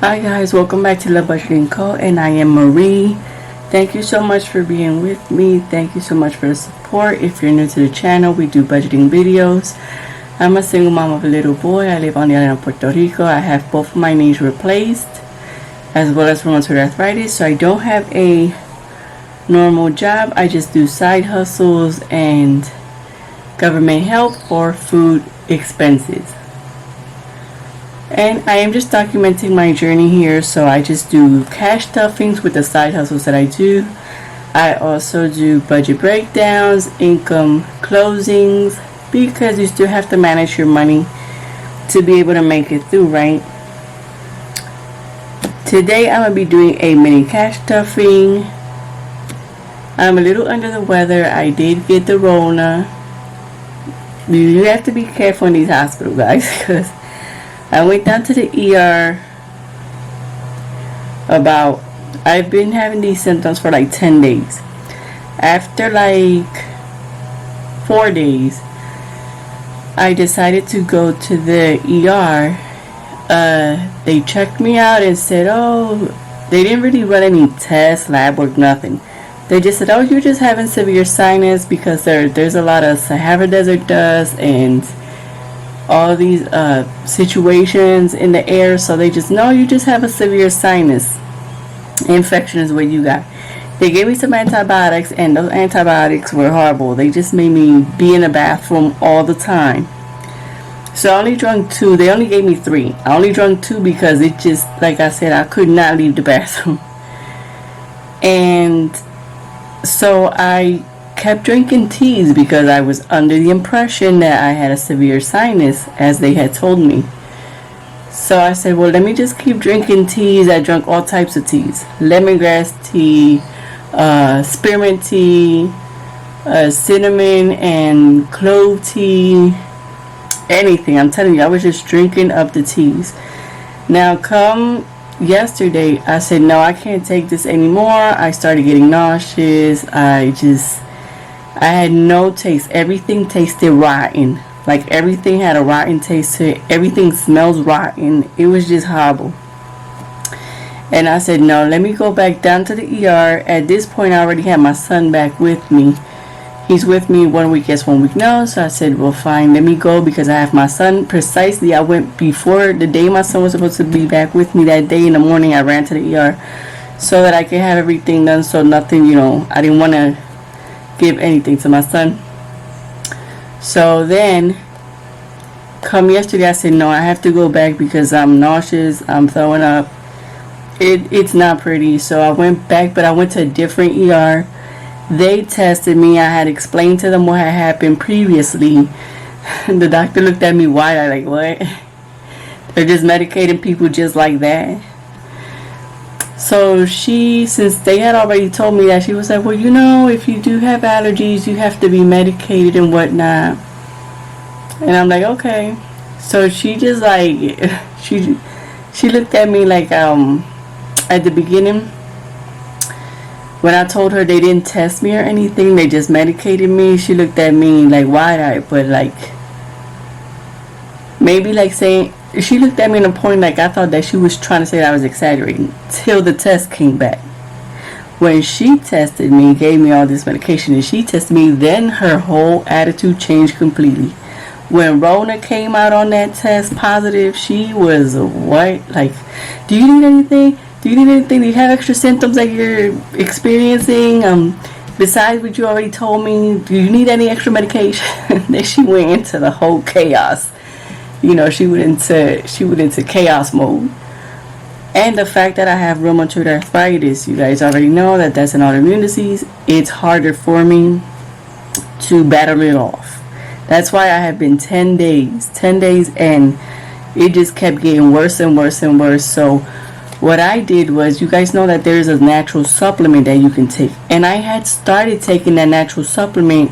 Hi guys, welcome back to lovebudgetingco, and I am Marie. Thank you so much for being with me. Thank you so much for the support. If you're new to the channel, we do budgeting videos. I'm a single mom of a little boy. I live on the island of Puerto Rico. I have both of my knees replaced as well as rheumatoid arthritis, so I don't have a normal job. I just do side hustles and government help for food expenses. And I am just documenting my journey here, so I just do cash stuffings with the side hustles that I do. I also do budget breakdowns, income closings, because you still have to manage your money to be able to make it through, right? Today I'm going to be doing a mini cash stuffing. I'm a little under the weather. I did get the Rona. You have to be careful in these hospitals, guys, because I went down to the ER I've been having these symptoms for like 10 days. After like 4 days, I decided to go to the ER. They checked me out and said, oh, they didn't really run any tests, lab work, nothing. They just said, oh, you're just having severe sinus because there's a lot of Sahara Desert dust and all these situations in the air, so they just know you just have a severe sinus infection is what you got. They gave me some antibiotics, and those antibiotics were horrible. They just made me be in the bathroom all the time. So I only drank 2. They only gave me 3. I only drank 2 because it just, like I said, I could not leave the bathroom. And so I kept drinking teas because I was under the impression that I had a severe sinus, as they had told me. So I said, well, let me just keep drinking teas. I drank all types of teas: lemongrass tea, spearmint tea, cinnamon and clove tea, anything. I'm telling you, I was just drinking up the teas. Now come yesterday, I said, no, I can't take this anymore. I started getting nauseous. I had no taste. Everything tasted rotten. Like everything had a rotten taste to it. Everything smells rotten. It was just horrible. And I said, no, let me go back down to the ER. At this point, I already had my son back with me. He's with me 1 week yes, 1 week no. So I said, well, fine, let me go because I have my son. Precisely, I went before the day my son was supposed to be back with me. That day in the morning, I ran to the ER so that I could have everything done. So nothing, I didn't want to give anything to my son. So then come yesterday, I said, no, I have to go back because I'm nauseous, I'm throwing up. It's not pretty. So I went back, but I went to a different ER. They tested me. I had explained to them what had happened previously. The doctor looked at me wide-eyed like, what? They're just medicating people just like that? So since they had already told me that, she was like, well, if you do have allergies, you have to be medicated and whatnot. And I'm like, okay. So she just like, she looked at me like, at the beginning, when I told her they didn't test me or anything, they just medicated me, she looked at me like wide-eyed, but like, maybe like saying, she looked at me in a point like I thought that she was trying to say that I was exaggerating, till the test came back. When she tested me, gave me all this medication, and she tested me, then her whole attitude changed completely. When Rona came out on that test positive, she was what? Like, do you need anything? Do you need anything? Do you have extra symptoms that you're experiencing? Besides what you already told me, do you need any extra medication? Then she went into the whole chaos. She went into chaos mode. And the fact that I have rheumatoid arthritis, you guys already know that that's an autoimmune disease. It's harder for me to battle it off. That's why I have been 10 days, and it just kept getting worse and worse and worse. So what I did was, you guys know that there's a natural supplement that you can take. And I had started taking that natural supplement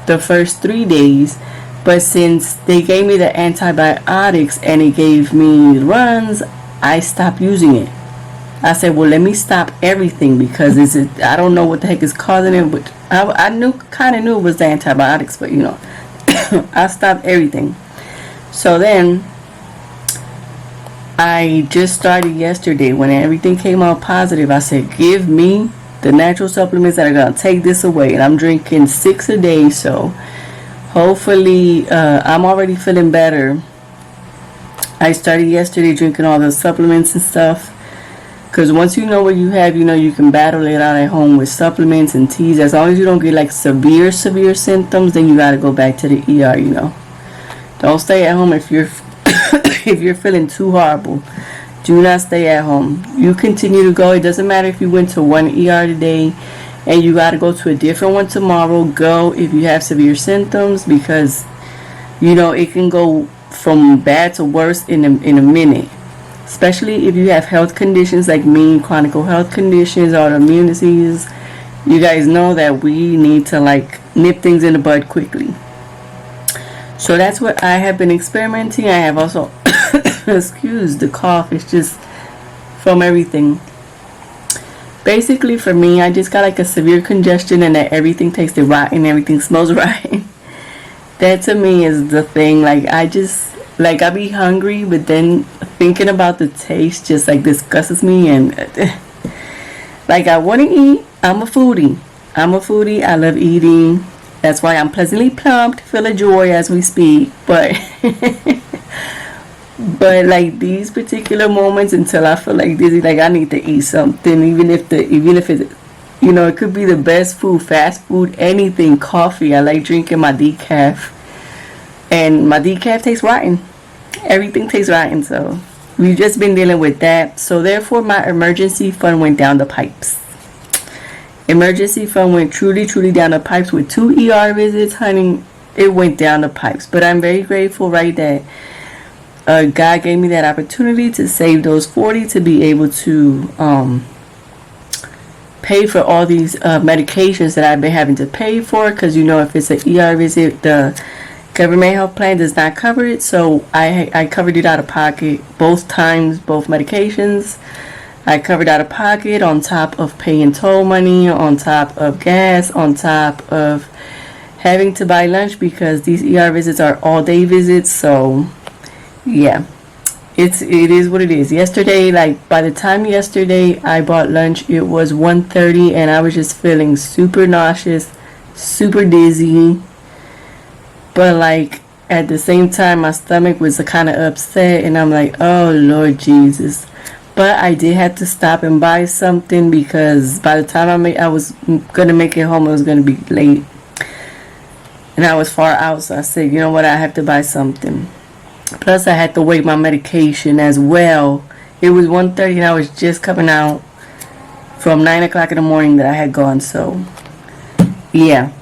the first 3 days. But since they gave me the antibiotics and it gave me runs, I stopped using it. I said, well, let me stop everything because I don't know what the heck is causing it. But I kind of knew it was the antibiotics, but I stopped everything. So then I just started yesterday when everything came out positive. I said, give me the natural supplements that are going to take this away. And I'm drinking 6 a day, so hopefully I'm already feeling better. I started yesterday drinking all the supplements and stuff. Because once you know what you have, you can battle it out at home with supplements and teas. As long as you don't get like severe symptoms, then you got to go back to the ER, Don't stay at home if you're if you're feeling too horrible. Do not stay at home. You continue to go. It doesn't matter if you went to one ER today and you got to go to a different one tomorrow. Go if you have severe symptoms, because it can go from bad to worse in a minute. Especially if you have health conditions like me, chronic health conditions, autoimmune disease. You guys know that we need to nip things in the bud quickly. So that's what I have been experimenting. I have also, excuse the cough, it's just from everything. Basically for me, I just got a severe congestion and that everything tasted rotten, everything smells rotten. That to me is the thing. I be hungry, but then thinking about the taste just disgusts me, and I want to eat. I'm a foodie. I love eating. That's why I'm pleasantly plumped, full of joy as we speak. But these particular moments, until I feel dizzy, I need to eat something, even if it it could be the best food, fast food, anything, coffee. I like drinking my decaf. And my decaf tastes rotten. Everything tastes rotten. So we've just been dealing with that. So therefore, my emergency fund went down the pipes. Emergency fund went truly, truly down the pipes with 2 ER visits, honey. It went down the pipes. But I'm very grateful, right, that God gave me that opportunity to save those 40 to be able to pay for all these medications that I've been having to pay for. Because, if it's an ER visit, the government health plan does not cover it, so I covered it out of pocket both times, both medications. I covered out of pocket on top of paying toll money, on top of gas, on top of having to buy lunch because these ER visits are all-day visits. So yeah, it is what it is. Yesterday, by the time yesterday I bought lunch, it was 1:30 and I was just feeling super nauseous, super dizzy. But at the same time, my stomach was kind of upset, and I'm like, oh Lord Jesus. But I did have to stop and buy something, because by the time I was gonna make it home, it was gonna be late, and I was far out. So I said, you know what, I have to buy something. Plus, I had to wait my medication as well. It was 1:30, and I was just coming out from 9 o'clock in the morning that I had gone. So yeah.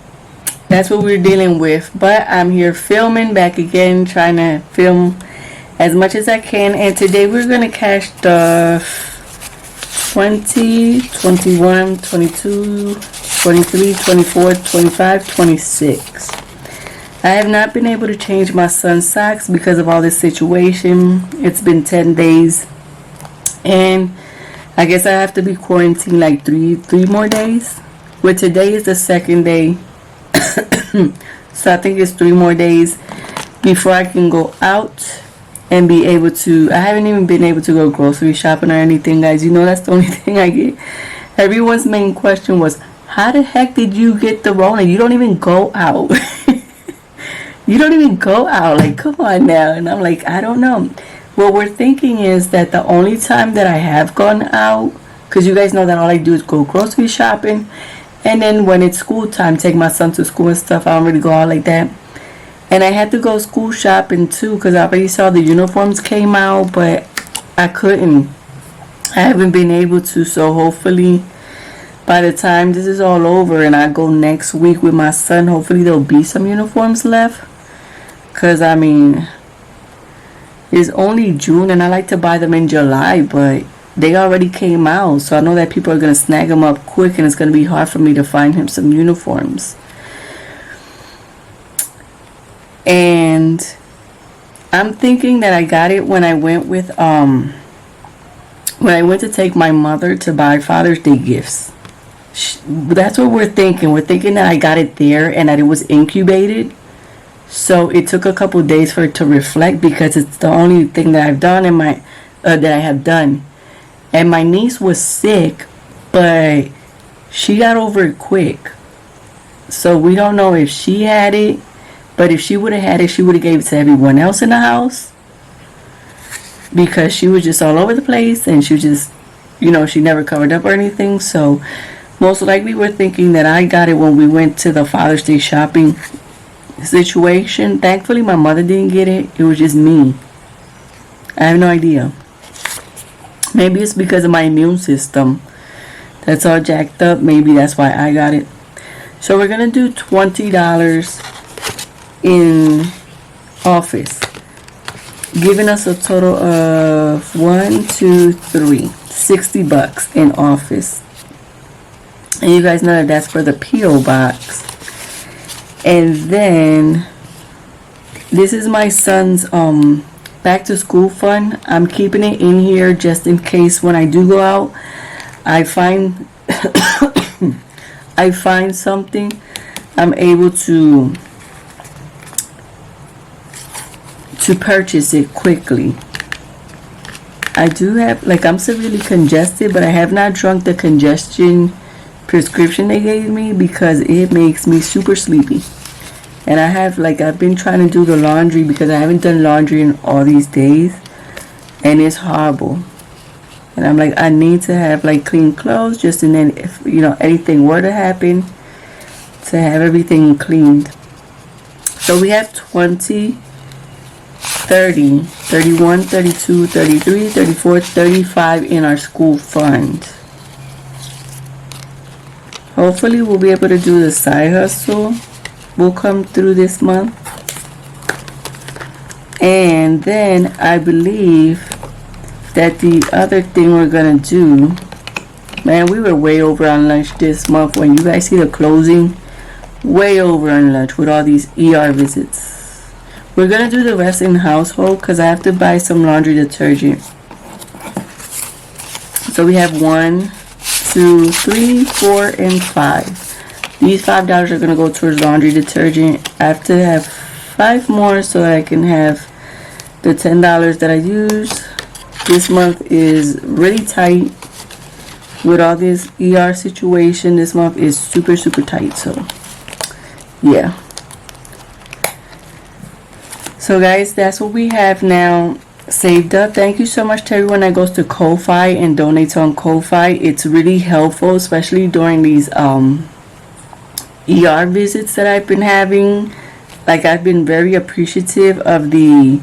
That's what we're dealing with. But I'm here filming back again, trying to film as much as I can. And today we're going to cash stuff 20, 21, 22, 23, 24, 25, 26. I have not been able to change my son's socks because of all this situation. It's been 10 days. And I guess I have to be quarantined three more days. Well, today is the second day. So I think it's 3 more days before I can go out and be able to. I haven't even been able to go grocery shopping or anything, guys. That's the only thing I get. Everyone's main question was, how the heck did you get the Rona? You don't even go out. You don't even go out. Come on now. And I'm like, I don't know. What we're thinking is that the only time that I have gone out, because you guys know that all I do is go grocery shopping. And then when it's school time, take my son to school and stuff. I don't really go out like that. And I had to go school shopping too, because I already saw the uniforms came out, but I couldn't. I haven't been able to. So hopefully by the time this is all over and I go next week with my son, hopefully there'll be some uniforms left. Because it's only June and I like to buy them in July, but they already came out, so I know that people are going to snag them up quick, and it's going to be hard for me to find him some uniforms. And I'm thinking that I got it when I went to take my mother to buy Father's Day gifts. That's what we're thinking. We're thinking that I got it there and that it was incubated. So it took a couple days for it to reflect, because it's the only thing that I've done, and that I have done. And my niece was sick, but she got over it quick. So we don't know if she had it, but if she would have had it, she would have gave it to everyone else in the house, because she was just all over the place, and she was just, she never covered up or anything. So most likely we're thinking that I got it when we went to the Father's Day shopping situation. Thankfully my mother didn't get it. It was just me. I have no idea. Maybe it's because of my immune system that's all jacked up. Maybe that's why I got it. So we're gonna do $20 in office, giving us a total of 60 bucks in office. And you guys know that that's for the P.O. box. And then this is my son's back to school fund. I'm keeping it in here just in case when I do go out, I find something, I'm able to purchase it quickly. I do have, I'm severely congested, but I have not drunk the congestion prescription they gave me because it makes me super sleepy. And I have, I've been trying to do the laundry because I haven't done laundry in all these days, and it's horrible. And I'm I need to have clean clothes, just and then if anything were to happen, to have everything cleaned. So we have 20, 30, 31, 32, 33, 34, 35 in our school fund. Hopefully we'll be able to do the side hustle. Will come through this month. And then I believe that the other thing we're gonna do, man, we were way over on lunch this month. When you guys see the closing, way over on lunch with all these ER visits. We're gonna do the rest in household because I have to buy some laundry detergent. So we have 1, 2, 3, 4, and 5. These $5 are gonna go towards laundry detergent. I have to have 5 more so that I can have the $10 that I use. This month is really tight with all this ER situation. This month is super tight. So yeah. So guys, that's what we have now saved up. Thank you so much to everyone that goes to KOFI and donates on KOFI. It's really helpful, especially during these ER visits that I've been having. I've been very appreciative of the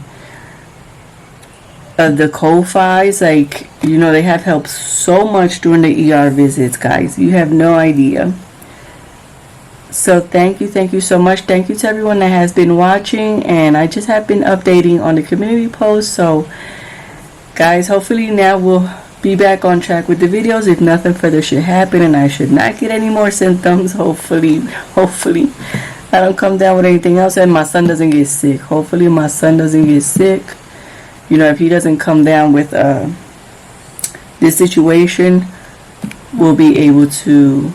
KOFIs. They have helped so much during the ER visits, guys. You have no idea. So thank you so much. Thank you to everyone that has been watching, and I just have been updating on the community post. So guys, hopefully now we'll be back on track with the videos. If nothing further should happen and I should not get any more symptoms, hopefully I don't come down with anything else, and my son doesn't get sick. Hopefully my son doesn't get sick. If he doesn't come down with this situation, we'll be able to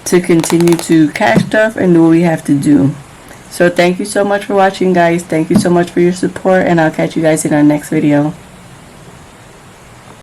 continue to cash stuff and do what we have to do. So thank you so much for watching, guys. Thank you so much for your support, and I'll catch you guys in our next video.